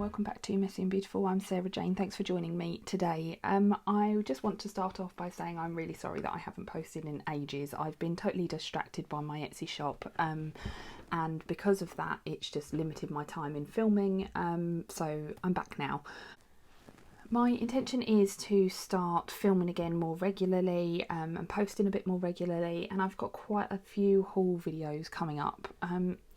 welcome back to Messy and Beautiful. I'm Sarah Jane. Thanks for joining me today. I just want to start off by saying I'm really sorry that I haven't posted in ages. I've been totally distracted by my Etsy shop, and because of that it's just limited my time in filming, so I'm back now. My intention is to start filming again more regularly, and posting a bit more regularly, and I've got quite a few haul videos coming up.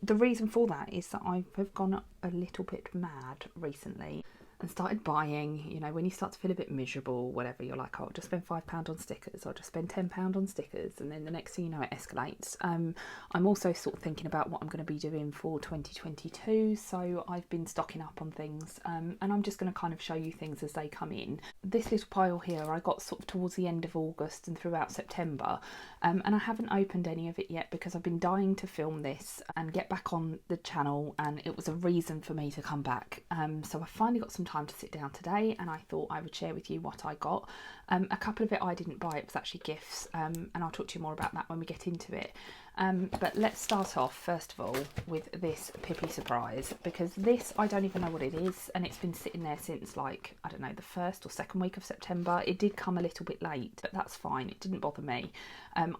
The reason for that is that I have gone a little bit mad recently and started buying, you know, when you start to feel a bit miserable, whatever, you're like, oh, I'll just spend £5 on stickers, or just spend £10 on stickers, and then the next thing you know it escalates. I'm also sort of thinking about what I'm going to be doing for 2022, so I've been stocking up on things, and I'm just going to kind of show you things as they come in. This little pile here I got sort of towards the end of August and throughout September, and I haven't opened any of it yet because I've been dying to film this and get back on the channel, and it was a reason for me to come back. So I finally got some time to sit down today, and I thought I would share with you what I got. A couple of it I didn't buy, it was actually gifts, and I'll talk to you more about that when we get into it. But let's start off first of all with this Pippi surprise, because this, I don't even know what it is, and it's been sitting there since, like, I don't know, the first or second week of September. It did come a little bit late, but that's fine, it didn't bother me.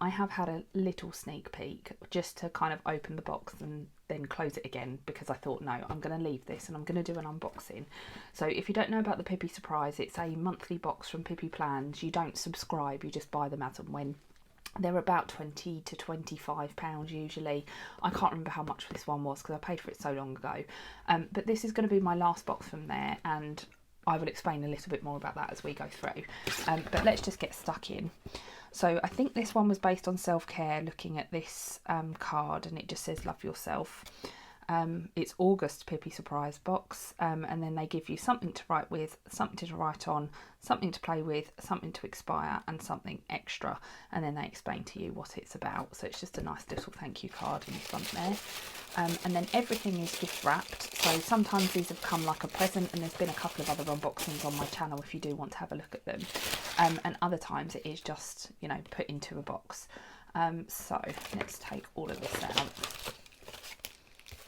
I have had a little sneak peek just to kind of open the box and then close it again, because I thought, no, I'm going to leave this and I'm going to do an unboxing. So if you don't know about the Pippi surprise, it's a monthly box from Pippi Plans. You don't subscribe, you just buy them as and when. They're about £20 to £25 usually. I can't remember how much this one was because I paid for it so long ago. But this is going to be my last box from there, and I will explain a little bit more about that as we go through. But let's just get stuck in. So I think this one was based on self-care, looking at this card, and it just says love yourself. It's August Pippi surprise box, and then they give you something to write with, something to write on, something to play with, something to expire, and something extra, and then they explain to you what it's about. So it's just a nice little thank you card in the front there. And then everything is gift wrapped, so sometimes these have come like a present, and there's been a couple of other unboxings on my channel if you do want to have a look at them, and other times it is just, you know, put into a box. So let's take all of this out.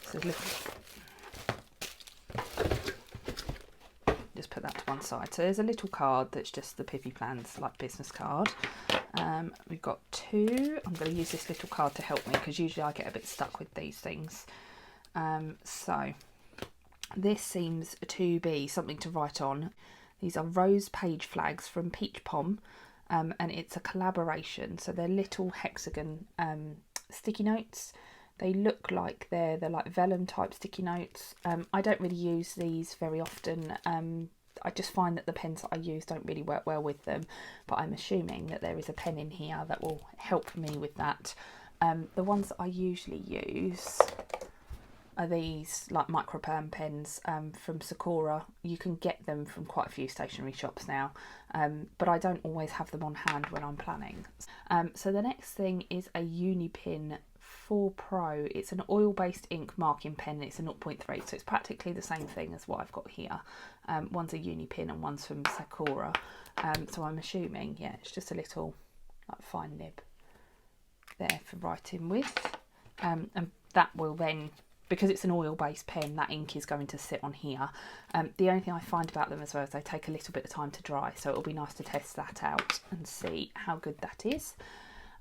So just put that to one side. So there's a little card that's just the Pippi Plans like business card. We've got two. I'm going to use this little card to help me because usually I get a bit stuck with these things. So this seems to be something to write on. These are rose page flags from Peach Pom, and it's a collaboration. So they're little hexagon sticky notes. They look like they're like vellum type sticky notes. I don't really use these very often. I just find that the pens that I use don't really work well with them, but I'm assuming that there is a pen in here that will help me with that. The ones that I usually use are these like microperm pens from Sakura. You can get them from quite a few stationery shops now, but I don't always have them on hand when I'm planning. So the next thing is a Unipin 4 Pro. It's an oil-based ink marking pen. It's a 0.3, so it's practically the same thing as what I've got here. One's a Unipin and one's from Sakura. So I'm assuming, yeah, it's just a little like fine nib there for writing with. And that will then, because it's an oil-based pen, that ink is going to sit on here. The only thing I find about them as well is they take a little bit of time to dry, so it'll be nice to test that out and see how good that is.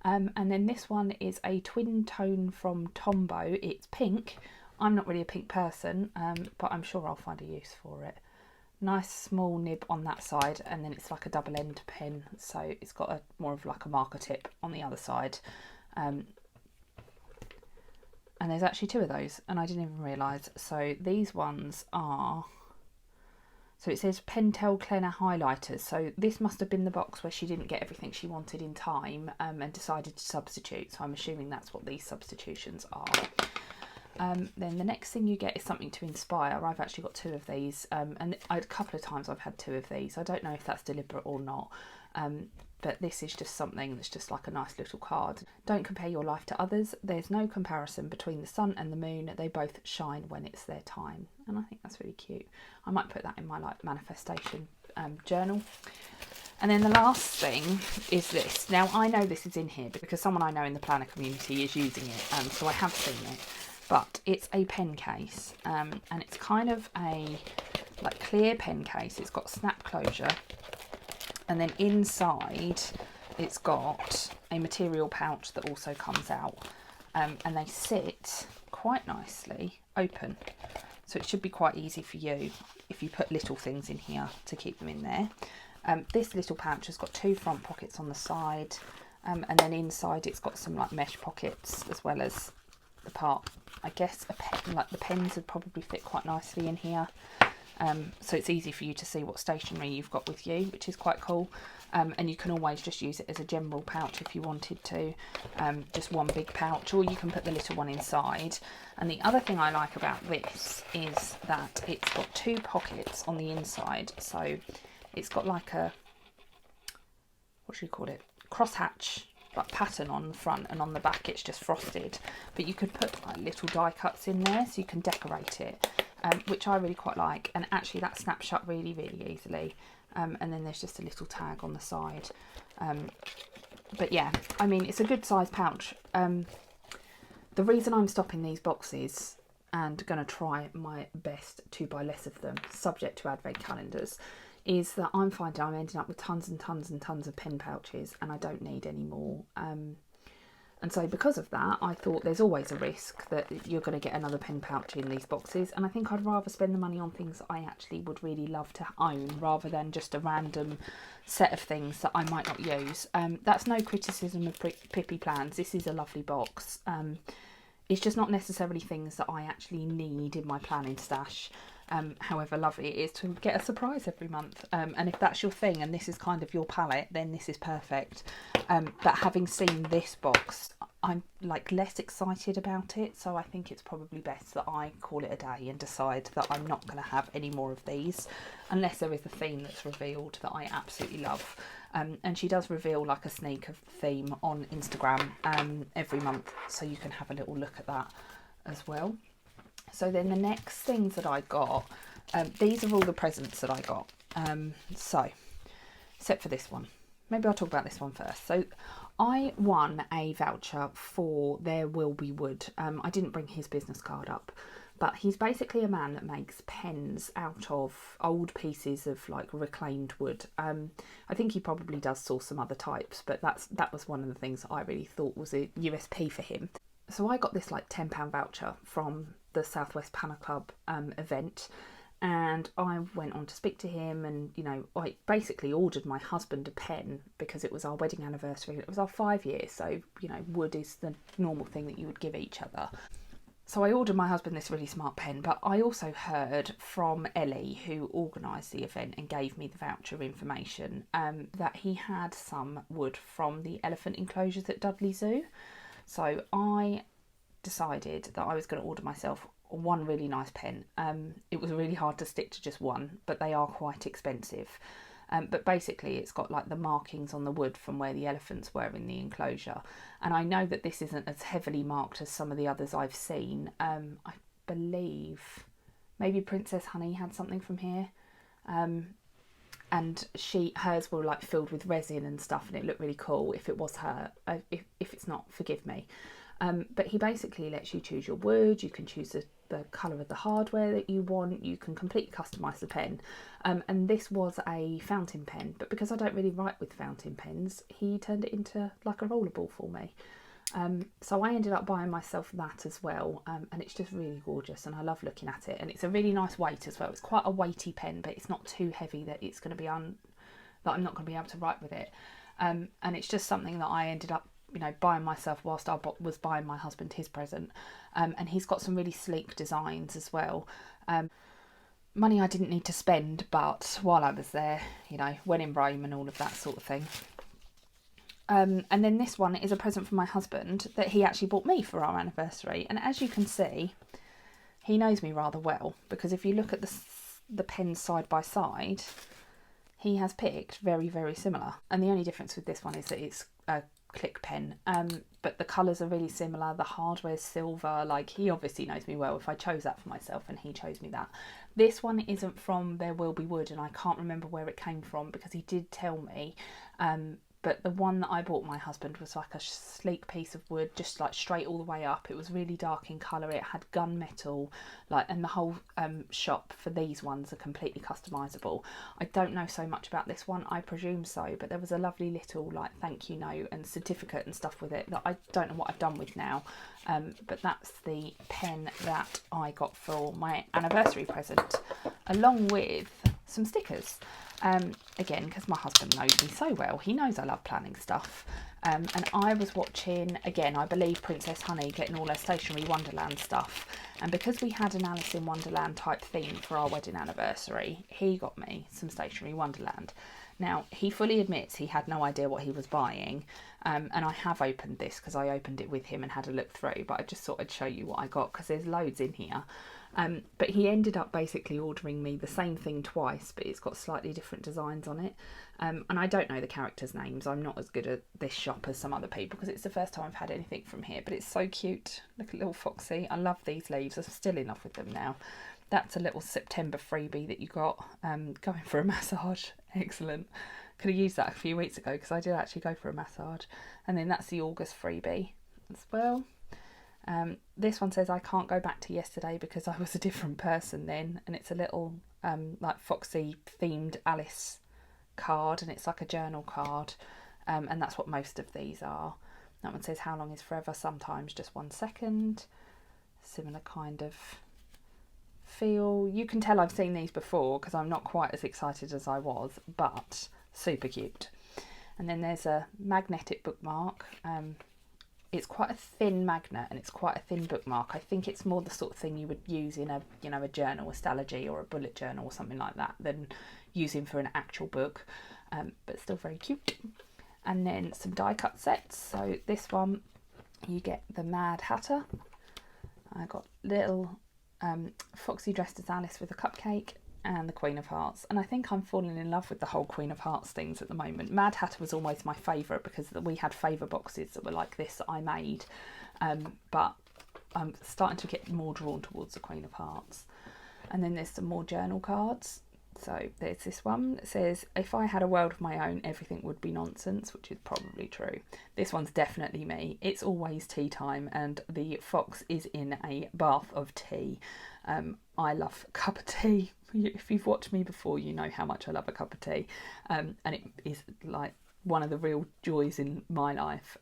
And then this one is a twin tone from Tombow. It's pink. I'm not really a pink person, but I'm sure I'll find a use for it. Nice small nib on that side, and then it's like a double end pen, so it's got a more of like a marker tip on the other side. And there's actually two of those, and I didn't even realise. So these ones are... So it says Pentel Clenna highlighters. So this must have been the box where she didn't get everything she wanted in time, and decided to substitute. So I'm assuming that's what these substitutions are. Then the next thing you get is something to inspire. I've actually got two of these, and a couple of times I've had two of these. I don't know if that's deliberate or not. But this is just something that's just like a nice little card. Don't compare your life to others. There's no comparison between the sun and the moon. They both shine when it's their time. And I think that's really cute. I might put that in my like manifestation journal. And then the last thing is this. Now I know this is in here because someone I know in the planner community is using it. So I have seen it. But it's a pen case. And it's kind of a like clear pen case. It's got snap closure, and then inside it's got a material pouch that also comes out, and they sit quite nicely open, so it should be quite easy for you if you put little things in here to keep them in there. This little pouch has got 2 front pockets on the side, and then inside it's got some like mesh pockets, as well as the part, I guess, a pen, like the pens would probably fit quite nicely in here. So it's easy for you to see what stationery you've got with you, which is quite cool. And you can always just use it as a general pouch if you wanted to, just one big pouch, or you can put the little one inside. And the other thing I like about this is that it's got 2 pockets on the inside. So it's got like a, what should you call it, crosshatch like pattern on the front, and on the back it's just frosted. But you could put like little die cuts in there so you can decorate it, which I really quite like. And actually that snaps shut really, really easily. And then there's just a little tag on the side. But yeah, I mean, it's a good size pouch. The reason I'm stopping these boxes and going to try my best to buy less of them, subject to advent calendars, is that I'm finding I'm ending up with tons and tons and tons of pen pouches, and I don't need any more. And so because of that, I thought there's always a risk that you're going to get another pen pouch in these boxes, and I think I'd rather spend the money on things that I actually would really love to own, rather than just a random set of things that I might not use. That's no criticism of Pippi Plans. This is a lovely box. It's just not necessarily things that I actually need in my planning stash. However lovely it is to get a surprise every month. And if that's your thing and this is kind of your palette, then this is perfect. But having seen this box, I'm like less excited about it. So I think it's probably best that I call it a day and decide that I'm not going to have any more of these, unless there is a theme that's revealed that I absolutely love. And she does reveal like a sneak of the theme on Instagram every month, so you can have a little look at that as well. So then the next things that I got, these are all the presents that I got. So, except for this one. Maybe I'll talk about this one first. So I won a voucher for There Will Be Wood. I didn't bring his business card up, but he's basically a man that makes pens out of old pieces of like reclaimed wood. I think he probably does source some other types, but that was one of the things that I really thought was a USP for him. So I got this like £10 voucher from the Southwest Panna Club event, and I went on to speak to him, and you know, I basically ordered my husband a pen because it was our wedding anniversary. It was our 5 years, so you know, wood is the normal thing that you would give each other. So I ordered my husband this really smart pen, but I also heard from Ellie, who organised the event and gave me the voucher information, that he had some wood from the elephant enclosures at Dudley Zoo. So I decided that I was going to order myself one really nice pen. It was really hard to stick to just one, but they are quite expensive. But basically it's got like the markings on the wood from where the elephants were in the enclosure. And I know that this isn't as heavily marked as some of the others I've seen. I believe maybe Princess Honey had something from here. And hers were like filled with resin and stuff, and it looked really cool if it was her. If it's not, forgive me. But he basically lets you choose your wood. You can choose the colour of the hardware that you want. You can completely customise the pen. And this was a fountain pen, but because I don't really write with fountain pens, he turned it into like a rollerball for me. So I ended up buying myself that as well, and it's just really gorgeous, and I love looking at it, and it's a really nice weight as well. It's quite a weighty pen, but it's not too heavy that it's going to be that I'm not going to be able to write with it. And it's just something that I ended up, you know, buying myself whilst I was buying my husband his present. And he's got some really sleek designs as well. Money I didn't need to spend, but while I was there, you know, when in Rome and all of that sort of thing. And then this one is a present from my husband that he actually bought me for our anniversary. And as you can see, he knows me rather well, because if you look at the pens side by side, he has picked very, very similar. And the only difference with this one is that it's a click pen, but the colours are really similar. The hardware's silver. Like, he obviously knows me well if I chose that for myself, and he chose me that. This one isn't from There Will Be Wood, and I can't remember where it came from, because he did tell me, but the one that I bought my husband was like a sleek piece of wood, just like straight all the way up. It was really dark in colour. It had gunmetal, like, and the whole shop for these ones are completely customisable. I don't know so much about this one, I presume so, but there was a lovely little like thank you note and certificate and stuff with it that I don't know what I've done with now. But that's the pen that I got for my anniversary present, along with some stickers. Again, because my husband knows me so well, he knows I love planning stuff. And I was watching, again, I believe Princess Honey getting all her Stationery Wonderland stuff. And because we had an Alice in Wonderland type theme for our wedding anniversary, he got me some Stationery Wonderland. Now, he fully admits he had no idea what he was buying. And I have opened this because I opened it with him and had a look through. But I just thought I'd show you what I got because there's loads in here. But he ended up basically ordering me the same thing twice, but it's got slightly different designs on it. And I don't know the characters' names. I'm not as good at this shop as some other people because it's the first time I've had anything from here. But it's so cute. Look at little Foxy. I love these leaves. I'm still in love with them now. That's a little September freebie that you got. Going for a massage. Excellent. Could have used that a few weeks ago because I did actually go for a massage. And then that's the August freebie as well. This one says I can't go back to yesterday because I was a different person then, and it's a little like Foxy themed Alice card, and it's like a journal card, and that's what most of these are. That one says how long is forever, sometimes just 1 second. Similar kind of feel. You can tell I've seen these before because I'm not quite as excited as I was, but super cute. And then there's a magnetic bookmark. It's quite a thin magnet and it's quite a thin bookmark. I think it's more the sort of thing you would use in a, you know, a journal, a Stalogy or a bullet journal or something like that than using for an actual book, but still very cute. And then some die cut sets. So this one, you get the Mad Hatter. I got little Foxy dressed as Alice with a cupcake and the Queen of Hearts, and I think I'm falling in love with the whole Queen of Hearts things at the moment. Mad Hatter was always my favourite because we had favour boxes that were like this that I made, but I'm starting to get more drawn towards the Queen of Hearts. And then there's some more journal cards. So there's this one that says, if I had a world of my own, everything would be nonsense, which is probably true. This one's definitely me. It's always tea time and the fox is in a bath of tea. I love a cup of tea. If you've watched me before, you know how much I love a cup of tea. And it is like one of the real joys in my life.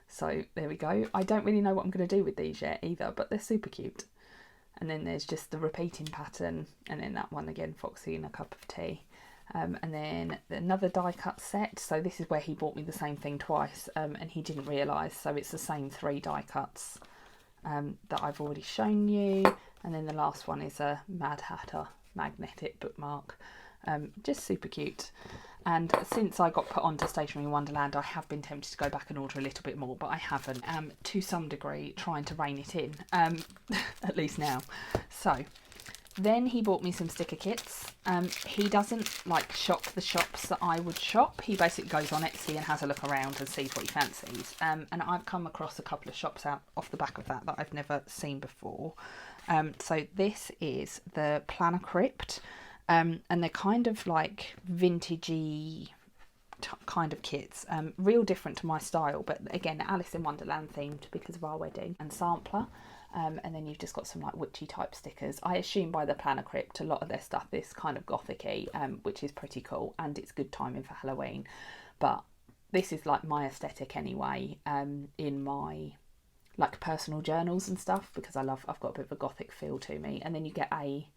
So there we go. I don't really know what I'm going to do with these yet either, but they're super cute. And then there's just the repeating pattern, and then that one again, Foxy and a cup of tea. And then another die cut set. So this is where he bought me the same thing twice, and he didn't realise. So it's the same 3 die cuts that I've already shown you. And then the last one is a Mad Hatter magnetic bookmark. Just super cute. And since I got put onto Stationery Wonderland, I have been tempted to go back and order a little bit more, but I haven't, to some degree, trying to rein it in, at least now. So then he bought me some sticker kits. He doesn't like shop the shops that I would shop. He basically goes on Etsy and has a look around and sees what he fancies. And I've come across a couple of shops out off the back of that I've never seen before. So this is the Planner Crypt. And they're kind of like vintagey kind of kits, real different to my style, but again Alice in Wonderland themed because of our wedding, and sampler. And then you've just got some like witchy type stickers. I assume by the Planner Crypt a lot of their stuff is kind of gothic-y, which is pretty cool, and it's good timing for Halloween. But this is like my aesthetic anyway, in my like personal journals and stuff, because I've got a bit of a gothic feel to me. And then you get a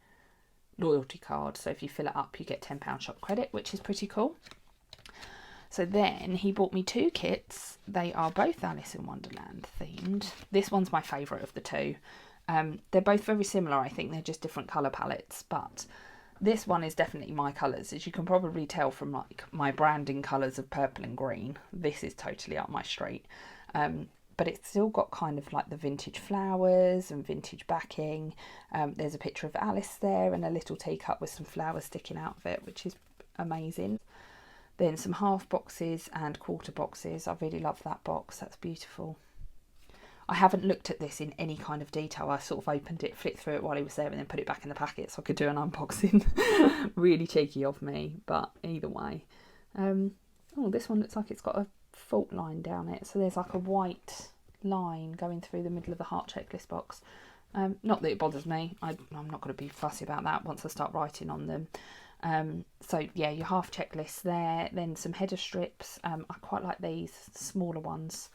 loyalty card, so if you fill it up you get £10 shop credit, which is pretty cool. So then he bought me 2 kits. They are both Alice in Wonderland themed. This one's my favourite of the 2. They're both very similar, I think. They're just different colour palettes, but this one is definitely my colours, as you can probably tell from like my branding colours of purple and green. This is totally up my street. But it's still got kind of like the vintage flowers and vintage backing. There's a picture of Alice there and a little teacup with some flowers sticking out of it, which is amazing. Then some half boxes and quarter boxes. I really love that box. That's beautiful. I haven't looked at this in any kind of detail. I sort of opened it, flicked through it while he was there, and then put it back in the packet so I could do an unboxing. Really cheeky of me, but either way. Oh, this one looks like it's got a fault line down it. So there's like a white line going through the middle of the heart checklist box. Not that it bothers me. I'm not going to be fussy about that once I start writing on them. So yeah, your half checklist there, then some header strips. I quite like these smaller ones.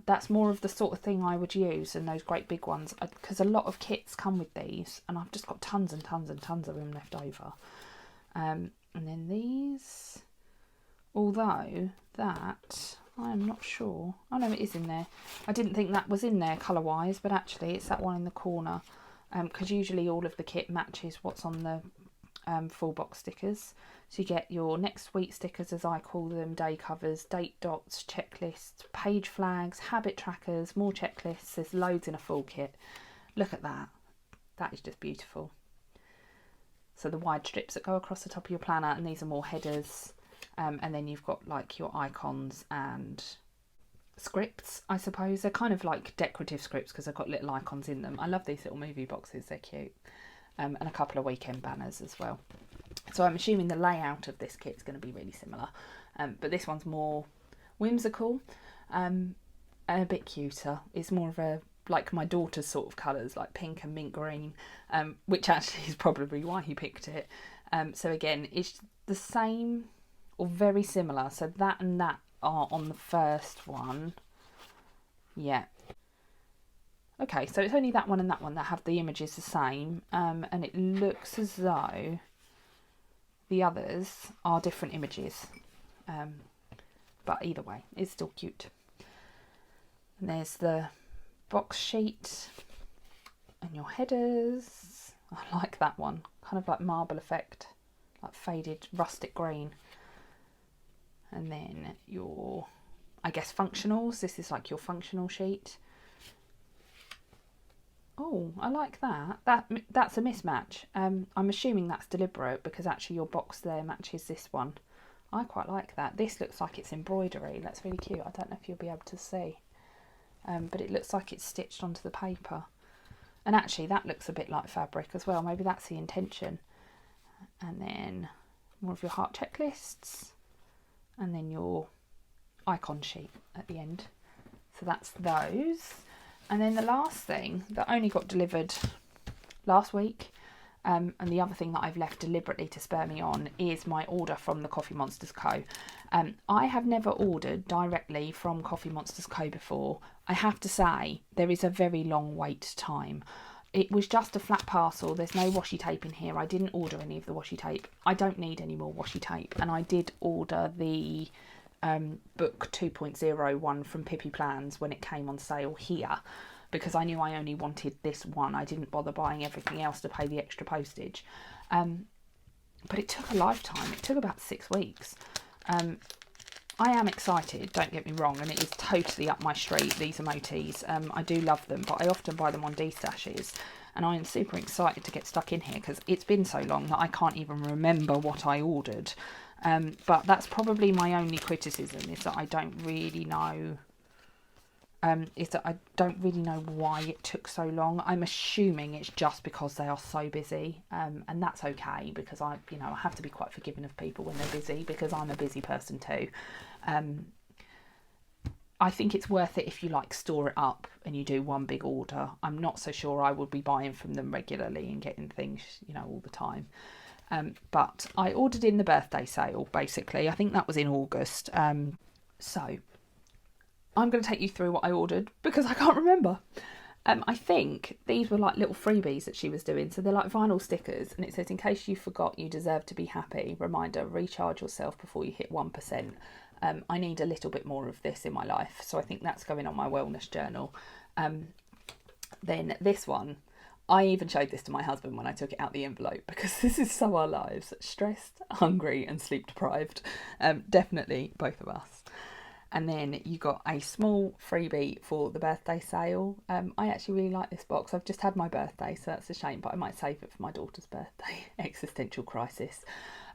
That's more of the sort of thing I would use than those great big ones, because a lot of kits come with these, and I've just got tons and tons and tons of them left over. And then these, although that, I'm not sure. Oh no, it is in there. I didn't think that was in there colour wise, but actually it's that one in the corner, because usually all of the kit matches what's on the full box stickers. So you get your next week stickers, as I call them, day covers, date dots, checklists, page flags, habit trackers, more checklists. There's loads in a full kit. Look at that. That is just beautiful. So the wide strips that go across the top of your planner, and these are more headers. And then you've got like your icons and scripts, I suppose. They're kind of like decorative scripts because they've got little icons in them. I love these little movie boxes, they're cute. And a couple of weekend banners as well. So I'm assuming the layout of this kit is going to be really similar, but this one's more whimsical and a bit cuter. It's more of a, like my daughter's sort of colours, like pink and mint green, which actually is probably why he picked it. So again, it's the same or very similar. So that and that are on the first one. Yeah. Okay, so it's only that one and that one that have the images the same, and it looks as though the others are different images, but either way, it's still cute. And there's the box sheet and your headers. I like that one, kind of like marble effect, like faded rustic green. And then your, I guess, functionals. This is like your functional sheet. Oh, I like that. That's a mismatch. I'm assuming that's deliberate because actually your box there matches this one. I quite like that. This looks like it's embroidery. That's really cute. I don't know if you'll be able to see. But it looks like it's stitched onto the paper. And actually that looks a bit like fabric as well. Maybe that's the intention. And then more of your heart checklists. And then your icon sheet at the end. So that's those. And then the last thing that only got delivered last week, and the other thing that I've left deliberately to spur me on, is my order from the Coffee Monsters Co. I have never ordered directly from Coffee Monsters Co. before. I have to say, there is a very long wait time. It was just a flat parcel. There's no washi tape in here. I didn't order any of the washi tape. I don't need any more washi tape. And I did order the book 2.0 one from Pippi Plans when it came on sale here, because I knew I only wanted this one. I didn't bother buying everything else to pay the extra postage, but it took a lifetime. It took about 6 weeks. I am excited, don't get me wrong, and it is totally up my street, these emojis. I do love them, but I often buy them on D-stashes, and I am super excited to get stuck in here because it's been so long that I can't even remember what I ordered. But that's probably my only criticism, is that I don't really know. Is that I don't really know why it took so long. I'm assuming it's just because they are so busy, and that's okay, because I have to be quite forgiving of people when they're busy, because I'm a busy person too. I think it's worth it if you like store it up and you do one big order. I'm not so sure I would be buying from them regularly and getting things all the time. But I ordered in the birthday sale, basically. I think that was in August. So I'm going to take you through what I ordered because I can't remember. I think these were like little freebies that she was doing. So they're like vinyl stickers, and it says, in case you forgot, you deserve to be happy. Reminder, recharge yourself before you hit 1%. I need a little bit more of this in my life. So I think that's going on my wellness journal. Then this one, I even showed this to my husband when I took it out the envelope, because this is so our lives. Stressed, hungry and sleep deprived. Definitely both of us. And then you got a small freebie for the birthday sale. I actually really like this box. I've just had my birthday, so that's a shame, but I might save it for my daughter's birthday. Existential crisis.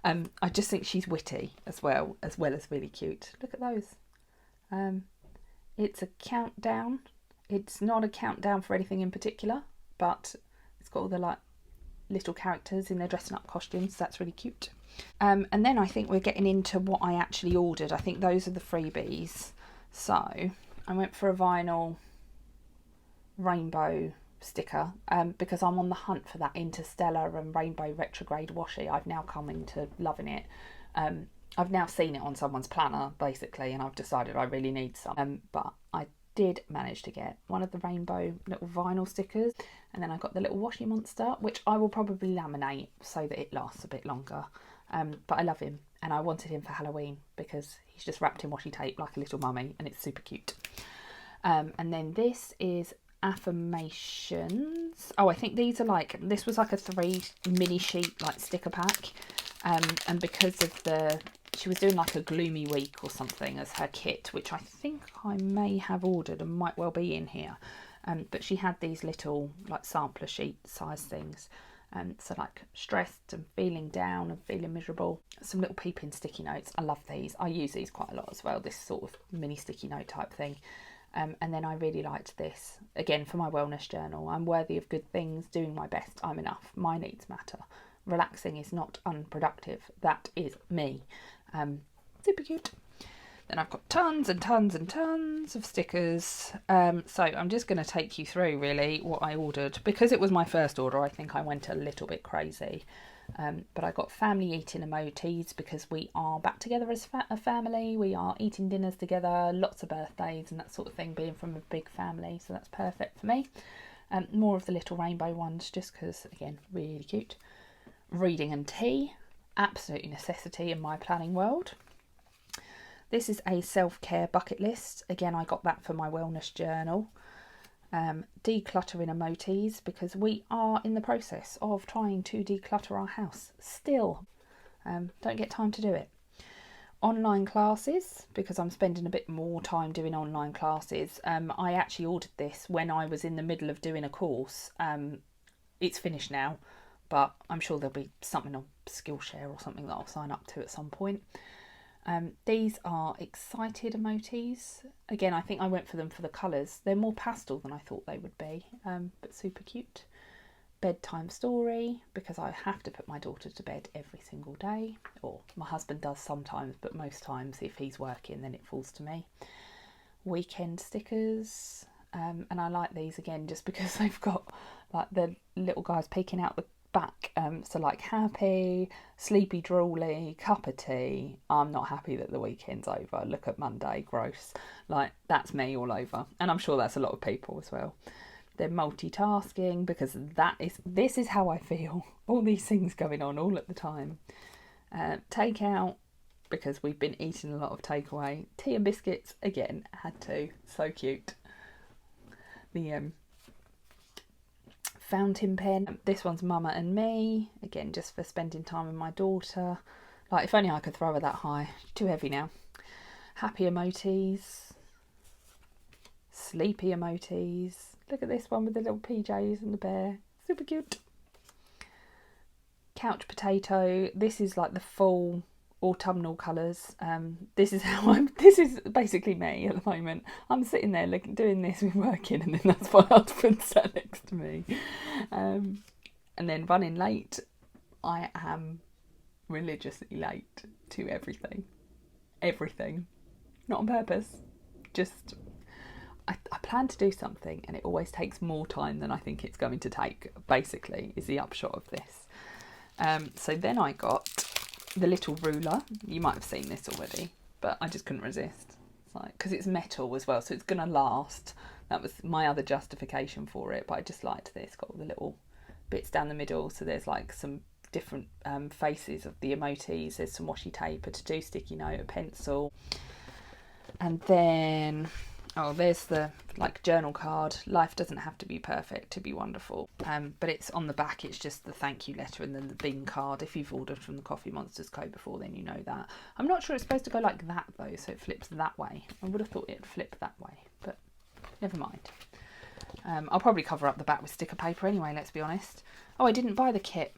I just think she's witty as well as really cute. Look at those. It's a countdown. It's not a countdown for anything in particular, but it's got all the like little characters in their dressing up costumes. That's really cute. And then I think we're getting into what I actually ordered. I think those are the freebies. So I went for a vinyl rainbow sticker because I'm on the hunt for that Interstellar and Rainbow Retrograde washi. I've now come into loving it. I've now seen it on someone's planner basically, and I've decided I really need some. But I did manage to get one of the rainbow little vinyl stickers, and then I got the little washi monster, which I will probably laminate so that it lasts a bit longer. But I love him, and I wanted him for Halloween because he's just wrapped in washi tape like a little mummy, and it's super cute. And then this is affirmations. Oh, I think these are like, this was like a 3 mini sheet like sticker pack, and because of she was doing like a gloomy week or something as her kit, which I think I may have ordered and might well be in here, but she had these little like sampler sheet size things, so like stressed and feeling down and feeling miserable, some little peeping sticky notes. I love these. I use these quite a lot as well, this sort of mini sticky note type thing. And then I really liked this, again, for my wellness journal. I'm worthy of good things, doing my best, I'm enough, my needs matter. Relaxing is not unproductive, that is me. Super cute. Then I've got tons and tons and tons of stickers. So I'm just going to take you through really what I ordered. Because it was my first order, I think I went a little bit crazy. But I got family eating emojis because we are back together as a family. We are eating dinners together, lots of birthdays and that sort of thing, being from a big family. So that's perfect for me. More of the little rainbow ones just because, again, really cute. Reading and tea, absolute necessity in my planning world. This is a self-care bucket list. Again, I got that for my wellness journal. Decluttering emojis because we are in the process of trying to declutter our house still. Don't get time to do it. Online classes because I'm spending a bit more time doing online classes. I actually ordered this when I was in the middle of doing a course. It's finished now, but I'm sure there'll be something on Skillshare or something that I'll sign up to at some point. These are excited emojis. Again, I think I went for them for the colours. They're more pastel than I thought they would be, but super cute. Bedtime story, because I have to put my daughter to bed every single day, or my husband does sometimes, but most times if he's working then it falls to me. Weekend stickers, and I like these again just because they've got like the little guys peeking out the back, so like happy, sleepy, drooly, cup of tea, I'm not happy that the weekend's over, look at Monday, gross. Like, that's me all over, and I'm sure that's a lot of people as well. They're multitasking because this is how I feel, all these things going on all at the time. Takeout because we've been eating a lot of takeaway. Tea and biscuits, again, had to, so cute. The fountain pen, this one's Mama and Me, again just for spending time with my daughter. Like, if only I could throw her that high, too heavy now. Happy emojis, sleepy emojis. Look at this one with the little PJs and the bear, super cute. Couch potato, this is like the full autumnal colours. This is basically me at the moment. I'm sitting there doing this with working, and then that's my husband sat next to me. And then running late. I am religiously late to everything. Not on purpose, just I plan to do something and it always takes more time than I think it's going to take, basically, is the upshot of this. So then I got the little ruler. You might have seen this already, but I just couldn't resist. It's like, because it's metal as well, so it's going to last. That was my other justification for it, but I just liked this. Got all the little bits down the middle, so there's like some different faces of the emojis. There's some washi tape, a to-do sticky note, a pencil, and then there's the like journal card. Life doesn't have to be perfect to be wonderful. But it's on the back, it's just the thank you letter and then the bin card. If you've ordered from the Coffee Monsters Co before, then you know that. I'm not sure it's supposed to go like that though, so it flips that way. I would have thought it'd flip that way, but never mind. I'll probably cover up the back with sticker paper anyway, let's be honest. Oh, I didn't buy the kit.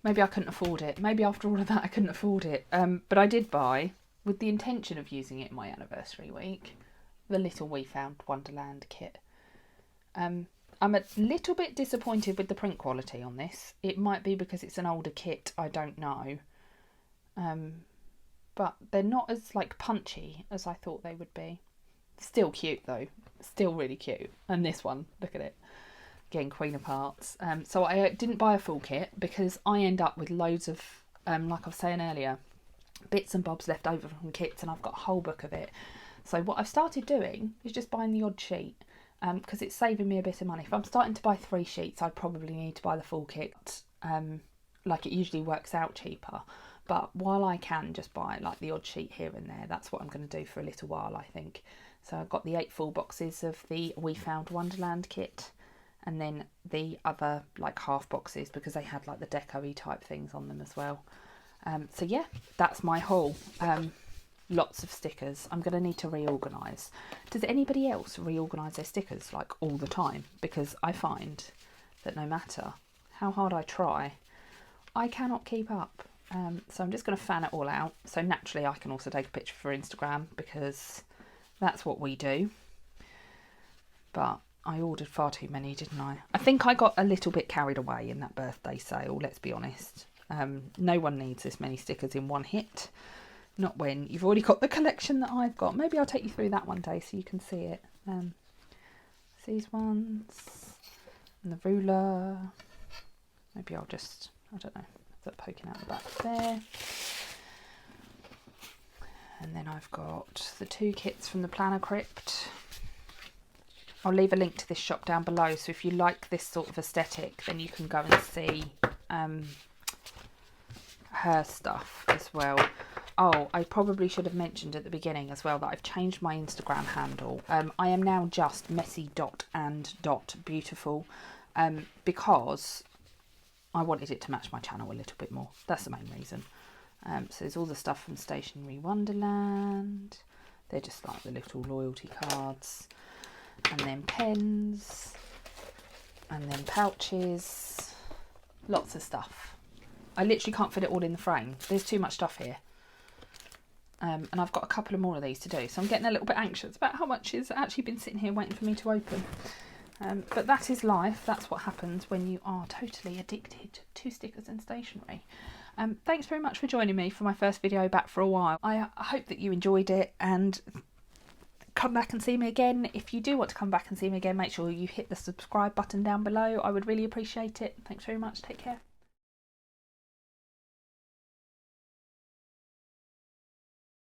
Maybe I couldn't afford it. Maybe after all of that I couldn't afford it. But I did buy, with the intention of using it in my anniversary week, the little We Found Wonderland kit. I'm a little bit disappointed with the print quality on this. It might be because it's an older kit, I don't know. But they're not as like punchy as I thought they would be. Still cute though, still really cute. And this one, look at it. Again, Queen of Hearts. So I didn't buy a full kit because I end up with loads of, like I was saying earlier, bits and bobs left over from kits, and I've got a whole book of it. So what I've started doing is just buying the odd sheet, because it's saving me a bit of money. If I'm starting to buy 3 sheets, I probably need to buy the full kit. Like it usually works out cheaper. But while I can just buy like the odd sheet here and there, that's what I'm going to do for a little while, I think. So I've got the 8 full boxes of the We Found Wonderland kit, and then the other like half boxes because they had like the deco-y type things on them as well. So yeah, that's my haul. Lots of stickers. I'm going to need to reorganise. Does anybody else reorganise their stickers like all the time? Because I find that no matter how hard I try, I cannot keep up. So I'm just going to fan it all out. So naturally I can also take a picture for Instagram because that's what we do. But I ordered far too many, didn't I? I think I got a little bit carried away in that birthday sale, let's be honest. No one needs this many stickers in one hit. Not when you've already got the collection that I've got. Maybe I'll take you through that one day so you can see it. These ones. And the ruler. Maybe I'll just, I don't know, put poking out the back there. And then I've got the 2 kits from the Planner Crypt. I'll leave a link to this shop down below, so if you like this sort of aesthetic, then you can go and see her stuff as well. Oh, I probably should have mentioned at the beginning as well that I've changed my Instagram handle. I am now just messy.and.beautiful because I wanted it to match my channel a little bit more. That's the main reason. So there's all the stuff from Stationery Wonderland. They're just like the little loyalty cards. And then pens. And then pouches. Lots of stuff. I literally can't fit it all in the frame. There's too much stuff here. And I've got a couple of more of these to do. So I'm getting a little bit anxious about how much has actually been sitting here waiting for me to open. But that is life. That's what happens when you are totally addicted to stickers and stationery. Thanks very much for joining me for my first video back for a while. I hope that you enjoyed it and come back and see me again. If you do want to come back and see me again, make sure you hit the subscribe button down below. I would really appreciate it. Thanks very much. Take care.